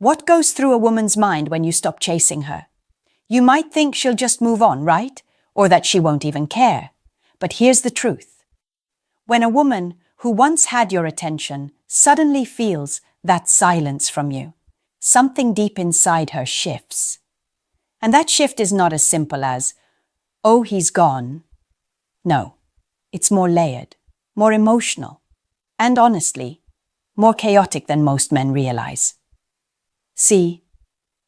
What goes through a woman's mind when you stop chasing her? You might think she'll just move on, right? Or that she won't even care. But here's the truth. When a woman who once had your attention suddenly feels that silence from you, something deep inside her shifts. And that shift is not as simple as, oh, he's gone. No, it's more layered, more emotional, and honestly, more chaotic than most men realize. See,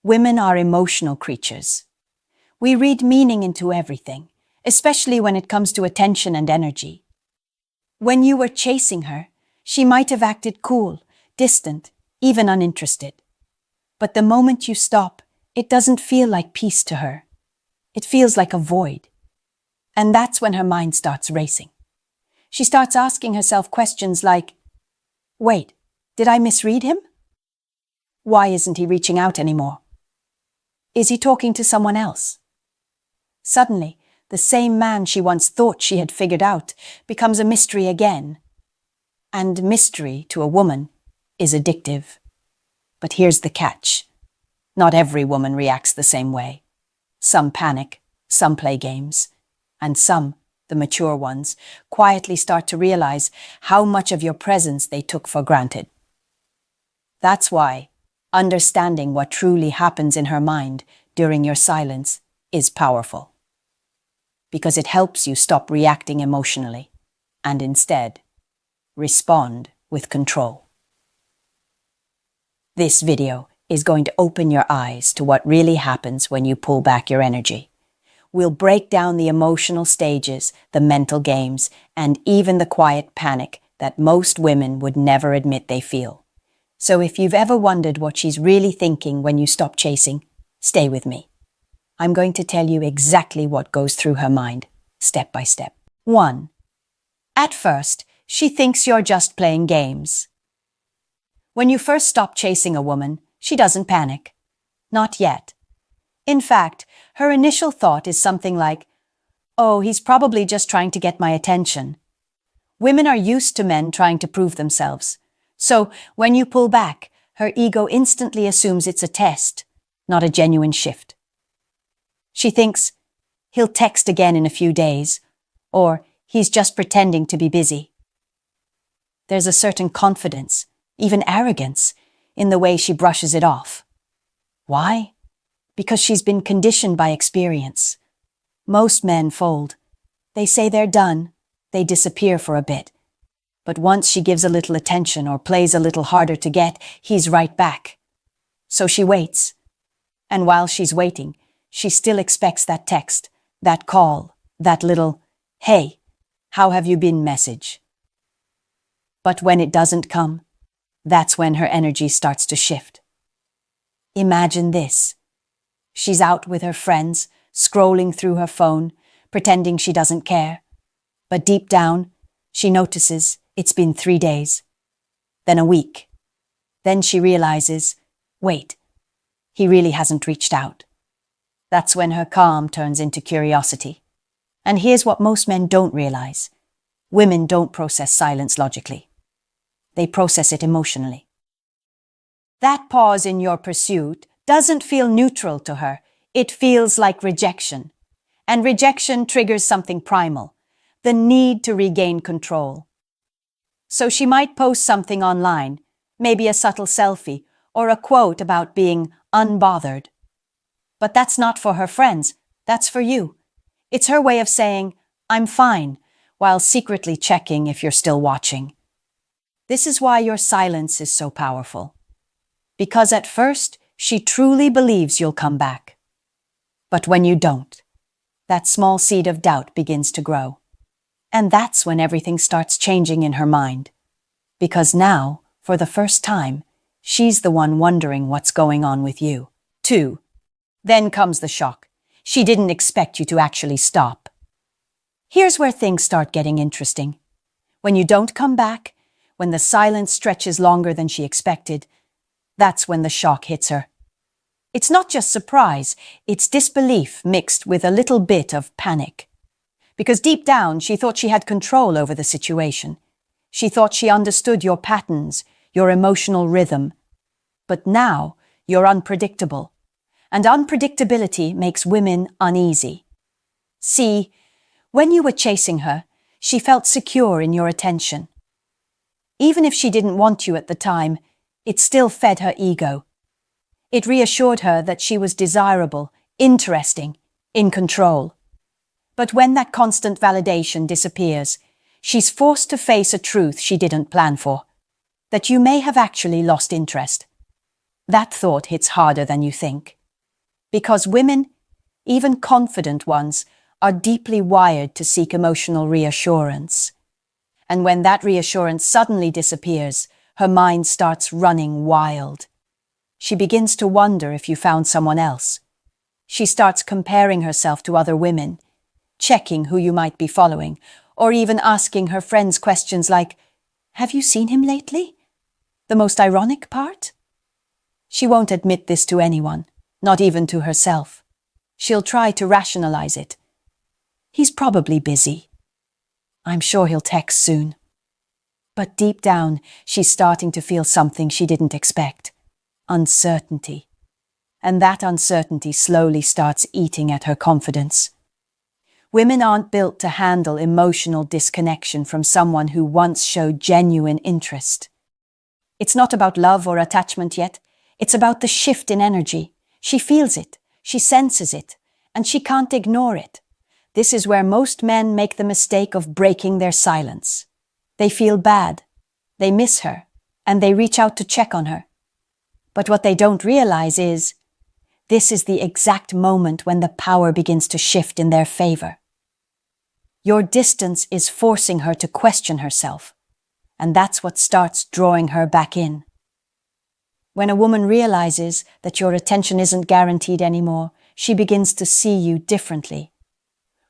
women are emotional creatures. We read meaning into everything, especially when it comes to attention and energy. When you were chasing her, she might have acted cool, distant, even uninterested. But the moment you stop, it doesn't feel like peace to her. It feels like a void. And that's when her mind starts racing. She starts asking herself questions like, wait, did I misread him? Why isn't he reaching out anymore? Is he talking to someone else? Suddenly, the same man she once thought she had figured out becomes a mystery again. And mystery, to a woman, is addictive. But here's the catch. Not every woman reacts the same way. Some panic, some play games, and some, the mature ones, quietly start to realize how much of your presence they took for granted. That's why understanding what truly happens in her mind during your silence is powerful. Because it helps you stop reacting emotionally and instead respond with control. This video is going to open your eyes to what really happens when you pull back your energy. We'll break down the emotional stages, the mental games, and even the quiet panic that most women would never admit they feel. So if you've ever wondered what she's really thinking when you stop chasing, stay with me. I'm going to tell you exactly what goes through her mind, step by step. 1. At first, she thinks you're just playing games. When you first stop chasing a woman, she doesn't panic. Not yet. In fact, her initial thought is something like, oh, he's probably just trying to get my attention. Women are used to men trying to prove themselves. So when you pull back, her ego instantly assumes it's a test, not a genuine shift. She thinks, he'll text again in a few days, or he's just pretending to be busy. There's a certain confidence, even arrogance, in the way she brushes it off. Why? Because she's been conditioned by experience. Most men fold. They say they're done. They disappear for a bit. But once she gives a little attention or plays a little harder to get, he's right back. So she waits. And while she's waiting, she still expects that text, that call, that little, hey, how have you been message. But when it doesn't come, that's when her energy starts to shift. Imagine this. She's out with her friends, scrolling through her phone, pretending she doesn't care. But deep down, she notices it's been 3 days, then a week. Then she realizes, wait, he really hasn't reached out. That's when her calm turns into curiosity. And here's what most men don't realize. Women don't process silence logically. They process it emotionally. That pause in your pursuit doesn't feel neutral to her. It feels like rejection. And rejection triggers something primal, the need to regain control. So she might post something online, maybe a subtle selfie or a quote about being unbothered. But that's not for her friends, that's for you. It's her way of saying, I'm fine, while secretly checking if you're still watching. This is why your silence is so powerful. Because at first, she truly believes you'll come back. But when you don't, that small seed of doubt begins to grow. And that's when everything starts changing in her mind. Because now, for the first time, she's the one wondering what's going on with you. 2. Then comes the shock. She didn't expect you to actually stop. Here's where things start getting interesting. When you don't come back, when the silence stretches longer than she expected, that's when the shock hits her. It's not just surprise, it's disbelief mixed with a little bit of panic. Because deep down, she thought she had control over the situation. She thought she understood your patterns, your emotional rhythm. But now, You're unpredictable. And unpredictability makes women uneasy. See, when you were chasing her, she felt secure in your attention. Even if she didn't want you at the time, it still fed her ego. It reassured her that she was desirable, interesting, in control. But when that constant validation disappears, she's forced to face a truth she didn't plan for, that you may have actually lost interest. That thought hits harder than you think. Because women, even confident ones, are deeply wired to seek emotional reassurance. And when that reassurance suddenly disappears, her mind starts running wild. She begins to wonder if you found someone else. She starts comparing herself to other women, checking who you might be following, or even asking her friends questions like, "Have you seen him lately?" The most ironic part? She won't admit this to anyone, not even to herself. She'll try to rationalize it. He's probably busy. I'm sure he'll text soon. But deep down, she's starting to feel something she didn't expect. Uncertainty. And that uncertainty slowly starts eating at her confidence. Women aren't built to handle emotional disconnection from someone who once showed genuine interest. It's not about love or attachment yet. It's about the shift in energy. She feels it, she senses it, and she can't ignore it. This is where most men make the mistake of breaking their silence. They feel bad, they miss her, and they reach out to check on her. But what they don't realize is, this is the exact moment when the power begins to shift in their favor. Your distance is forcing her to question herself, and that's what starts drawing her back in. When a woman realizes that your attention isn't guaranteed anymore, she begins to see you differently.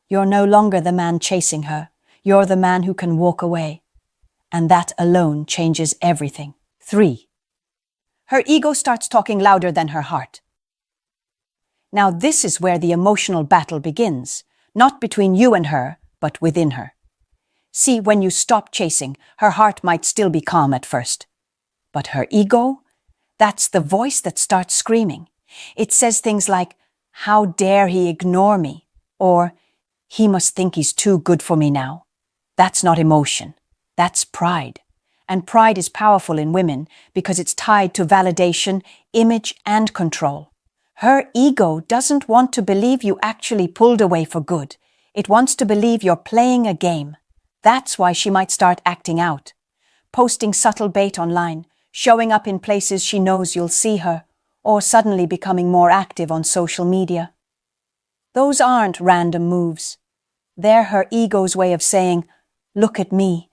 You're no longer the man chasing her. You're the man who can walk away. And that alone changes everything. 3. Her ego starts talking louder than her heart. Now this is where the emotional battle begins, not between you and her, but within her. See, when you stop chasing, her heart might still be calm at first. But her ego, that's the voice that starts screaming. It says things like, "How dare he ignore me?" Or, "He must think he's too good for me now." That's not emotion. That's pride. And pride is powerful in women because it's tied to validation, image, and control. Her ego doesn't want to believe you actually pulled away for good. It wants to believe you're playing a game. That's why she might start acting out, posting subtle bait online, showing up in places she knows you'll see her, or suddenly becoming more active on social media. Those aren't random moves. They're her ego's way of saying, "Look at me.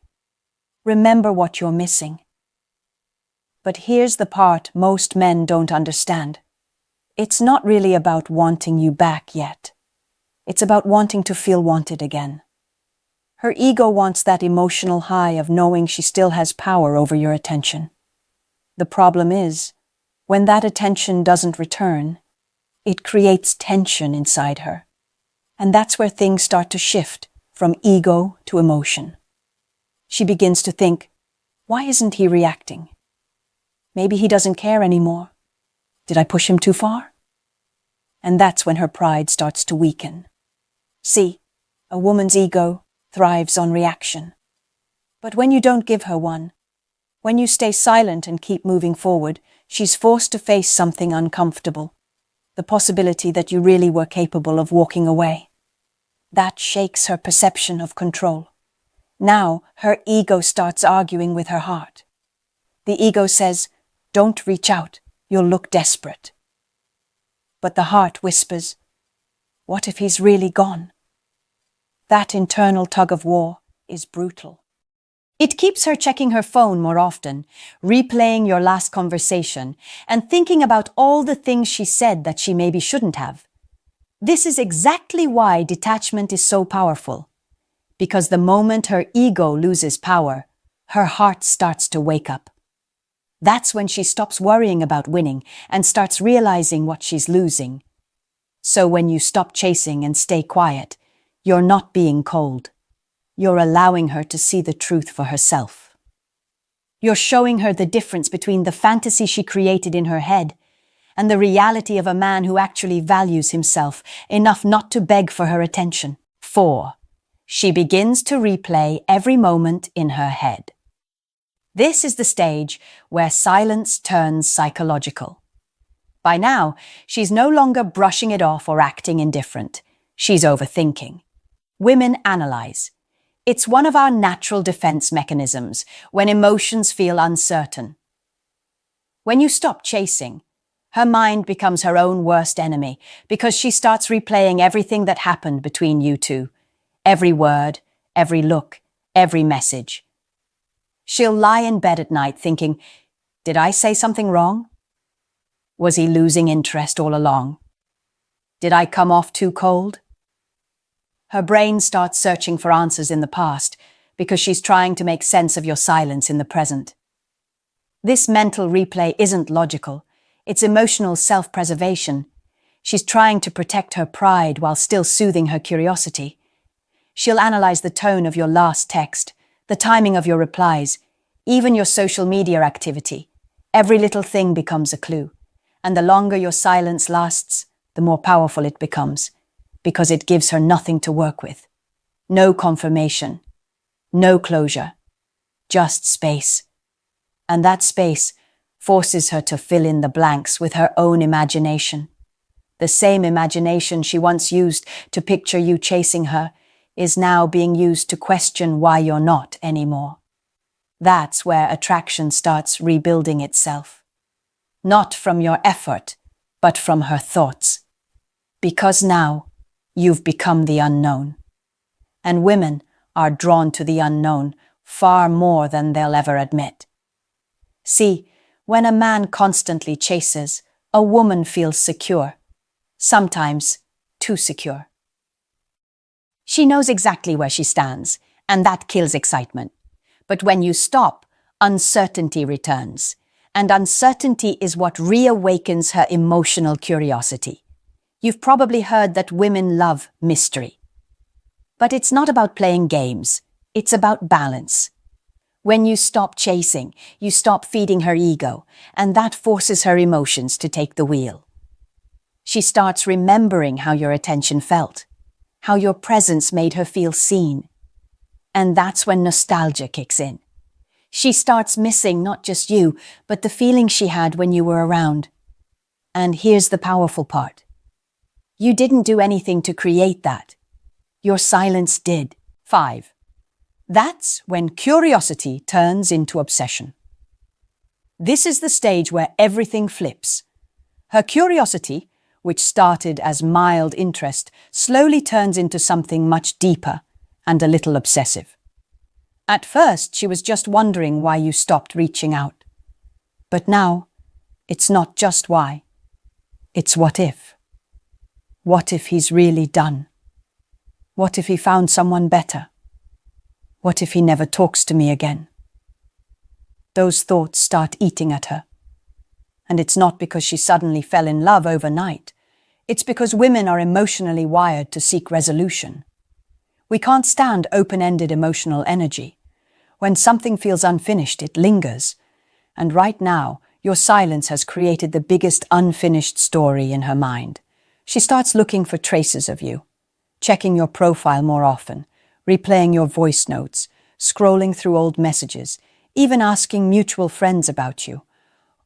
Remember what you're missing." But here's the part most men don't understand. It's not really about wanting you back yet. It's about wanting to feel wanted again. Her ego wants that emotional high of knowing she still has power over your attention. The problem is, when that attention doesn't return, it creates tension inside her. And that's where things start to shift from ego to emotion. She begins to think, why isn't he reacting? Maybe he doesn't care anymore. Did I push him too far? And that's when her pride starts to weaken. See, a woman's ego thrives on reaction. But when you don't give her one, when you stay silent and keep moving forward, she's forced to face something uncomfortable, the possibility that you really were capable of walking away. That shakes her perception of control. Now her ego starts arguing with her heart. The ego says, "Don't reach out, you'll look desperate." But the heart whispers, "What if he's really gone?" That internal tug of war is brutal. It keeps her checking her phone more often, replaying your last conversation, and thinking about all the things she said that she maybe shouldn't have. This is exactly why detachment is so powerful. Because the moment her ego loses power, her heart starts to wake up. That's when she stops worrying about winning and starts realizing what she's losing. So when you stop chasing and stay quiet, you're not being cold. You're allowing her to see the truth for herself. You're showing her the difference between the fantasy she created in her head and the reality of a man who actually values himself enough not to beg for her attention. 4. She begins to replay every moment in her head. This is the stage where silence turns psychological. By now, she's no longer brushing it off or acting indifferent. She's overthinking. Women analyze. It's one of our natural defense mechanisms when emotions feel uncertain. When you stop chasing, her mind becomes her own worst enemy because she starts replaying everything that happened between you two. Every word, every look, every message. She'll lie in bed at night thinking, did I say something wrong? Was he losing interest all along? Did I come off too cold? Her brain starts searching for answers in the past because she's trying to make sense of your silence in the present. This mental replay isn't logical. It's emotional self-preservation. She's trying to protect her pride while still soothing her curiosity. She'll analyze the tone of your last text, the timing of your replies, even your social media activity. Every little thing becomes a clue. And the longer your silence lasts, the more powerful it becomes, because it gives her nothing to work with. No confirmation, no closure, just space. And that space forces her to fill in the blanks with her own imagination. The same imagination she once used to picture you chasing her is now being used to question why you're not anymore. That's where attraction starts rebuilding itself. Not from your effort, but from her thoughts. Because now, you've become the unknown. And women are drawn to the unknown far more than they'll ever admit. See, when a man constantly chases, a woman feels secure. Sometimes too secure. She knows exactly where she stands, and that kills excitement. But when you stop, uncertainty returns. And uncertainty is what reawakens her emotional curiosity. You've probably heard that women love mystery. But it's not about playing games. It's about balance. When you stop chasing, you stop feeding her ego, and that forces her emotions to take the wheel. She starts remembering how your attention felt, how your presence made her feel seen. And that's when nostalgia kicks in. She starts missing not just you, but the feeling she had when you were around. And here's the powerful part. You didn't do anything to create that. Your silence did. 5. That's when curiosity turns into obsession. This is the stage where everything flips. Her curiosity, which started as mild interest, slowly turns into something much deeper and a little obsessive. At first, she was just wondering why you stopped reaching out. But now, it's not just why. It's what if. What if he's really done? What if he found someone better? What if he never talks to me again? Those thoughts start eating at her. And it's not because she suddenly fell in love overnight. It's because women are emotionally wired to seek resolution. We can't stand open-ended emotional energy. When something feels unfinished, it lingers. And right now, your silence has created the biggest unfinished story in her mind. She starts looking for traces of you, checking your profile more often, replaying your voice notes, scrolling through old messages, even asking mutual friends about you,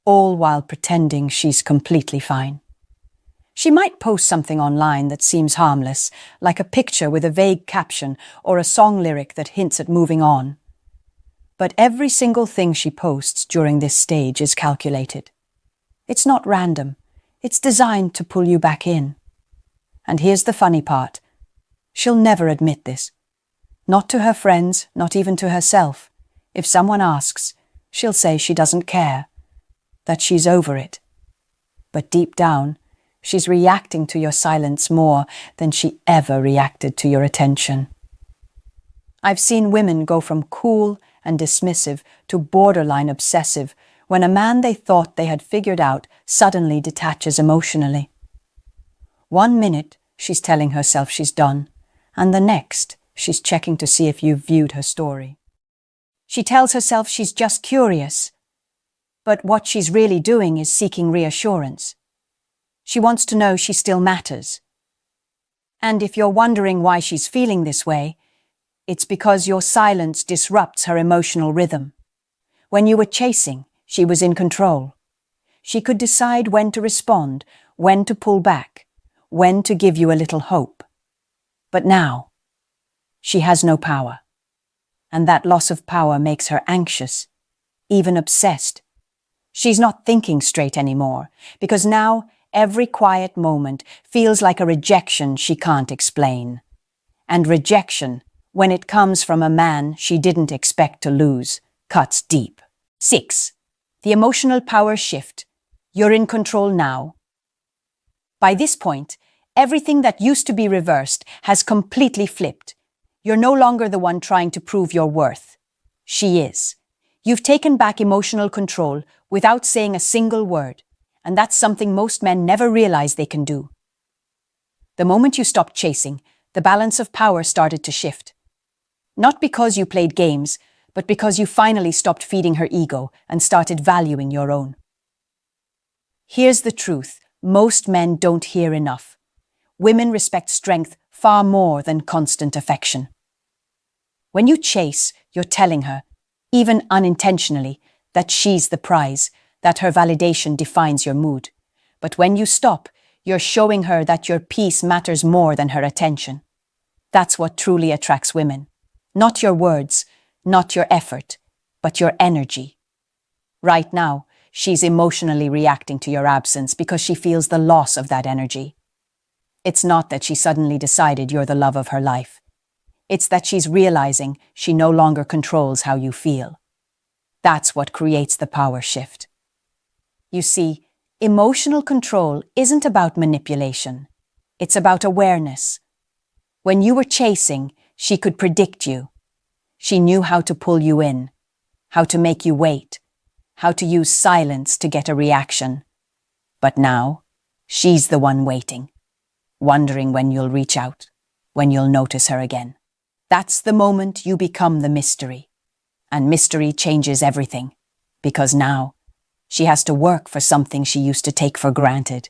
all while pretending she's completely fine. She might post something online that seems harmless, like a picture with a vague caption or a song lyric that hints at moving on. But every single thing she posts during this stage is calculated. It's not random. It's designed to pull you back in. And here's the funny part. She'll never admit this. Not to her friends, not even to herself. If someone asks, she'll say she doesn't care, that she's over it. But deep down, she's reacting to your silence more than she ever reacted to your attention. I've seen women go from cool and dismissive to borderline obsessive when a man they thought they had figured out suddenly detaches emotionally. 1 minute, she's telling herself she's done, and the next, she's checking to see if you've viewed her story. She tells herself she's just curious, but what she's really doing is seeking reassurance. She wants to know she still matters. And if you're wondering why she's feeling this way, it's because your silence disrupts her emotional rhythm. When you were chasing, she was in control. She could decide when to respond, when to pull back, when to give you a little hope. But now, she has no power. And that loss of power makes her anxious, even obsessed. She's not thinking straight anymore, because now every quiet moment feels like a rejection she can't explain. And rejection, when it comes from a man she didn't expect to lose, cuts deep. 6. The emotional power shift. You're in control now. By this point, everything that used to be reversed has completely flipped. You're no longer the one trying to prove your worth. She is. You've taken back emotional control without saying a single word, and that's something most men never realize they can do. The moment you stopped chasing, the balance of power started to shift. Not because you played games, but because you finally stopped feeding her ego and started valuing your own. Here's the truth most men don't hear enough. Women respect strength far more than constant affection. When you chase, you're telling her, even unintentionally, that she's the prize, that her validation defines your mood. But when you stop, you're showing her that your peace matters more than her attention. That's what truly attracts women. Not your words, not your effort, but your energy. Right now, she's emotionally reacting to your absence because she feels the loss of that energy. It's not that she suddenly decided you're the love of her life. It's that she's realizing she no longer controls how you feel. That's what creates the power shift. You see, emotional control isn't about manipulation. It's about awareness. When you were chasing, she could predict you. She knew how to pull you in, how to make you wait, how to use silence to get a reaction. But now, she's the one waiting, wondering when you'll reach out, when you'll notice her again. That's the moment you become the mystery. And mystery changes everything, because now she has to work for something she used to take for granted.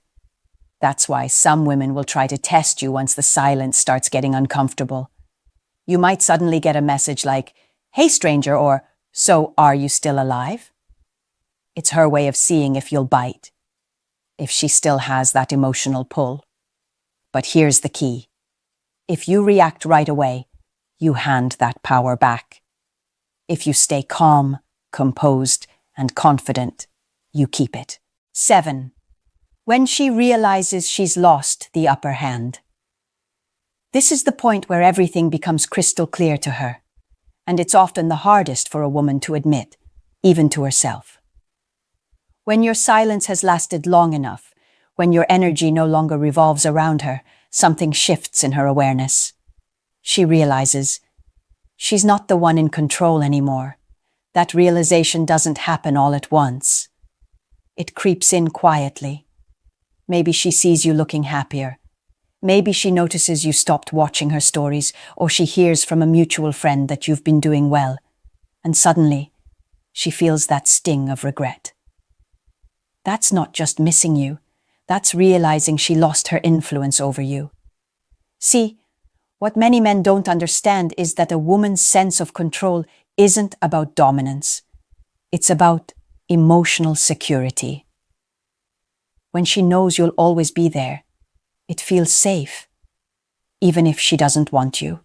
That's why some women will try to test you once the silence starts getting uncomfortable. You might suddenly get a message like, "Hey stranger," or "So are you still alive?" It's her way of seeing if you'll bite, if she still has that emotional pull. But here's the key. If you react right away, you hand that power back. If you stay calm, composed, and confident, you keep it. 7. When she realizes she's lost the upper hand. This is the point where everything becomes crystal clear to her, and it's often the hardest for a woman to admit, even to herself. When your silence has lasted long enough, when your energy no longer revolves around her, something shifts in her awareness. She realizes she's not the one in control anymore. That realization doesn't happen all at once. It creeps in quietly. Maybe she sees you looking happier. Maybe she notices you stopped watching her stories, or she hears from a mutual friend that you've been doing well. And suddenly, she feels that sting of regret. That's not just missing you. That's realizing she lost her influence over you. See, what many men don't understand is that a woman's sense of control isn't about dominance. It's about emotional security. When she knows you'll always be there, it feels safe, even if she doesn't want you.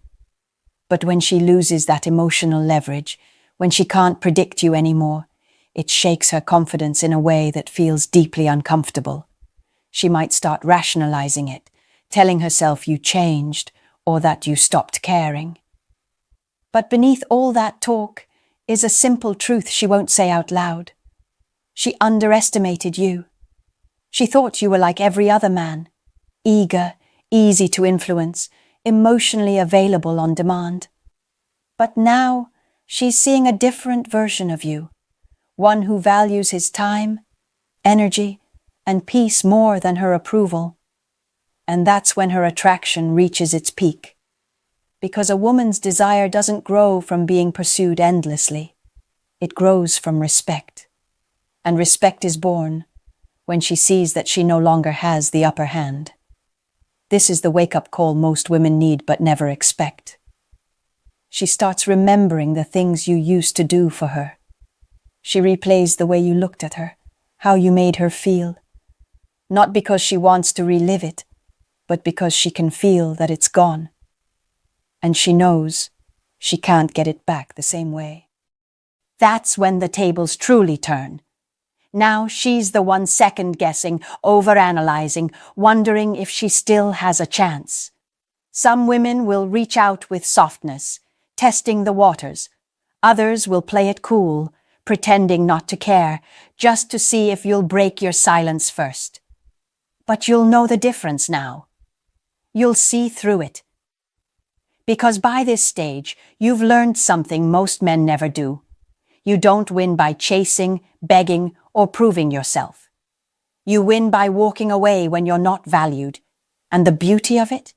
But when she loses that emotional leverage, when she can't predict you anymore, it shakes her confidence in a way that feels deeply uncomfortable. She might start rationalizing it, telling herself you changed, or that you stopped caring. But beneath all that talk is a simple truth she won't say out loud. She underestimated you. She thought you were like every other man, eager, easy to influence, emotionally available on demand. But now she's seeing a different version of you, one who values his time, energy, and peace more than her approval. And that's when her attraction reaches its peak. Because a woman's desire doesn't grow from being pursued endlessly. It grows from respect. And respect is born when she sees that she no longer has the upper hand. This is the wake-up call most women need but never expect. She starts remembering the things you used to do for her. She replays the way you looked at her, how you made her feel. Not because she wants to relive it, but because she can feel that it's gone. And she knows she can't get it back the same way. That's when the tables truly turn. Now she's the one second-guessing, overanalyzing, wondering if she still has a chance. Some women will reach out with softness, testing the waters. Others will play it cool, pretending not to care, just to see if you'll break your silence first. But you'll know the difference now. You'll see through it. Because by this stage, you've learned something most men never do. You don't win by chasing, begging, or proving yourself. You win by walking away when you're not valued. And the beauty of it?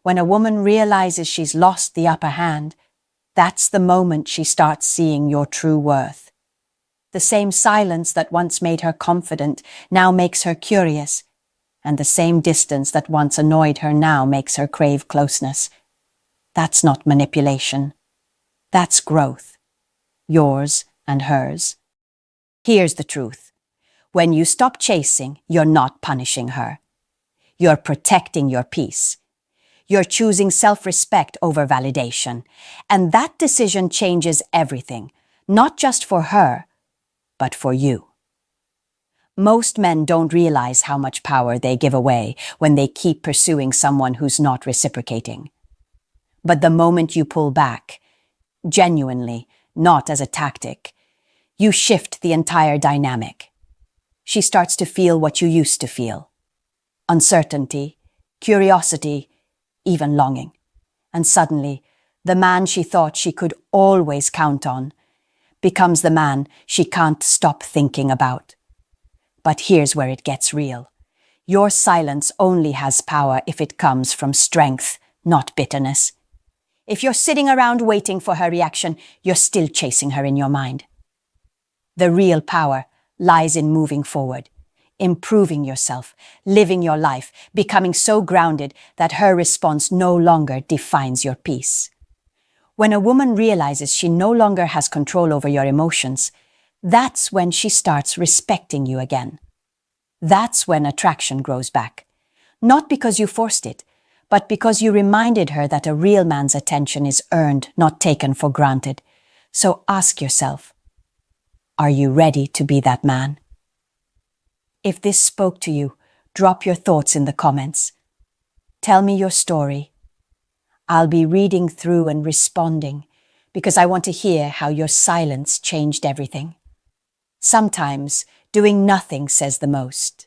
When a woman realizes she's lost the upper hand, that's the moment she starts seeing your true worth. The same silence that once made her confident now makes her curious, and the same distance that once annoyed her now makes her crave closeness. That's not manipulation. That's growth. Yours and hers. Here's the truth. When you stop chasing, you're not punishing her. You're protecting your peace. You're choosing self-respect over validation. And that decision changes everything, not just for her, but for you. Most men don't realize how much power they give away when they keep pursuing someone who's not reciprocating. But the moment you pull back, genuinely, not as a tactic, you shift the entire dynamic. She starts to feel what you used to feel. Uncertainty, curiosity, even longing. And suddenly, the man she thought she could always count on becomes the man she can't stop thinking about. But here's where it gets real. Your silence only has power if it comes from strength, not bitterness. If you're sitting around waiting for her reaction, you're still chasing her in your mind. The real power lies in moving forward, improving yourself, living your life, becoming so grounded that her response no longer defines your peace. When a woman realizes she no longer has control over your emotions, that's when she starts respecting you again. That's when attraction grows back. Not because you forced it, but because you reminded her that a real man's attention is earned, not taken for granted. So ask yourself, are you ready to be that man? If this spoke to you, drop your thoughts in the comments. Tell me your story. I'll be reading through and responding because I want to hear how your silence changed everything. Sometimes doing nothing says the most.